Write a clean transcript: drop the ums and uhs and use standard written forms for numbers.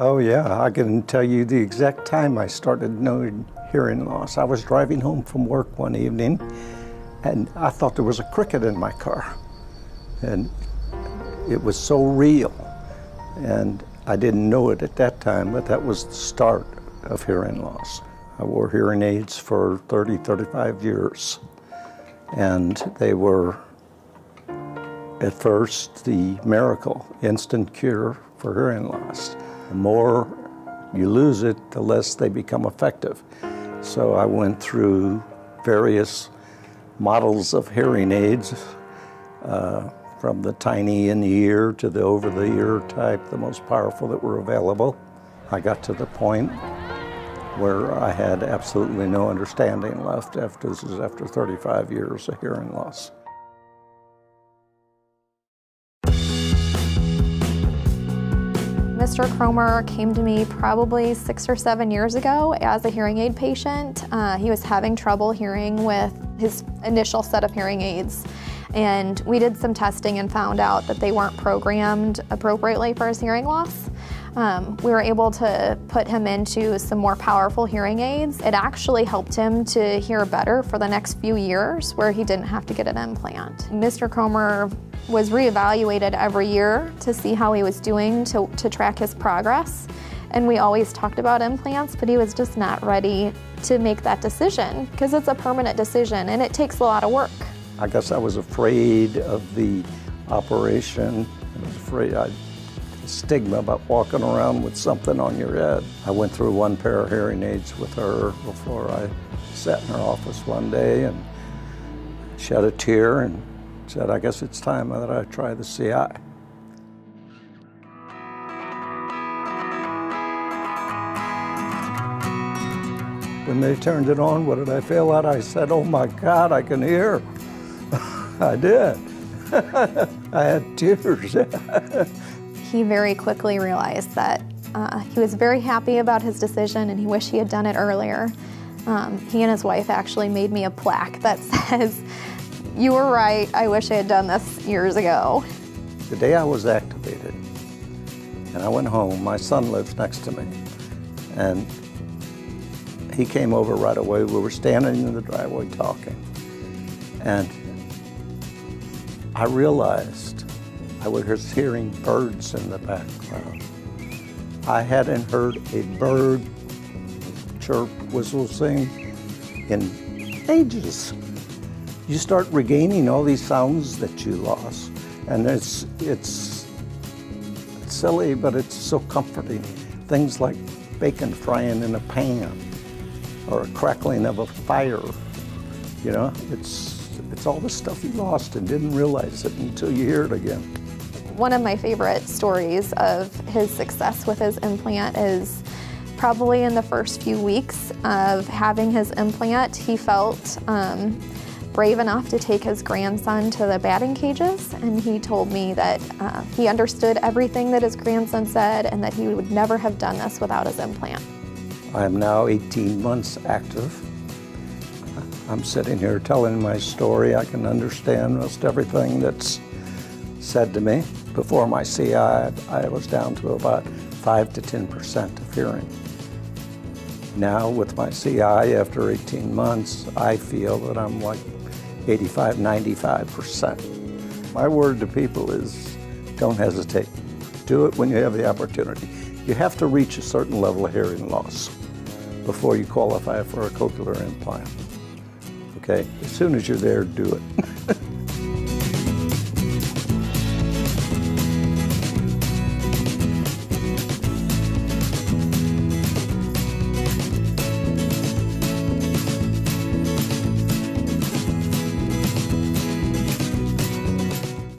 Oh yeah, I can tell you the exact time I started knowing hearing loss. I was driving home from work one evening and I thought there was a cricket in my car. And it was so real. And I didn't know it at that time, but that was the start of hearing loss. I wore hearing aids for 30, 35 years. And they were, at first, the miracle, instant cure for hearing loss. The more you lose it, the less they become effective. So I went through various models of hearing aids, from the tiny in-the-ear to the over-the-ear type, the most powerful that were available. I got to the point where I had absolutely no understanding left after 35 years of hearing loss. Mr. Cromer came to me probably 6 or 7 years ago as a hearing aid patient. He was having trouble hearing with his initial set of hearing aids. And we did some testing and found out that they weren't programmed appropriately for his hearing loss. We were able to put him into some more powerful hearing aids. It actually helped him to hear better for the next few years where he didn't have to get an implant. Mr. Cromer was reevaluated every year to see how he was doing to track his progress. And we always talked about implants, but he was just not ready to make that decision because it's a permanent decision and it takes a lot of work. I guess I was afraid of the operation. I was afraid the stigma about walking around with something on your head. I went through one pair of hearing aids with her before I sat in her office one day and shed a tear and said, I guess it's time that I try the CI. When they turned it on, what did I feel at? I said, oh my God, I can hear. I did. I had tears. He very quickly realized that he was very happy about his decision and he wished he had done it earlier. He and his wife actually made me a plaque that says, you were right, I wish I had done this years ago. The day I was activated and I went home, my son lives next to me, and he came over right away. We were standing in the driveway talking, and I realized I was hearing birds in the background. I hadn't heard a bird chirp, whistle, sing in ages. You start regaining all these sounds that you lost, and it's silly, but it's so comforting. Things like bacon frying in a pan, or a crackling of a fire. You know, it's all the stuff you lost and didn't realize it until you hear it again. One of my favorite stories of his success with his implant is probably in the first few weeks of having his implant, he felt brave enough to take his grandson to the batting cages, and he told me that he understood everything that his grandson said and that he would never have done this without his implant. I am now 18 months active. I'm sitting here telling my story. I can understand most everything that's said to me. Before my CI, I was down to about 5 to 10% of hearing. Now with my CI, after 18 months, I feel that I'm like 85, 95%. My word to people is, don't hesitate. Do it when you have the opportunity. You have to reach a certain level of hearing loss before you qualify for a cochlear implant. Okay, as soon as you're there, do it.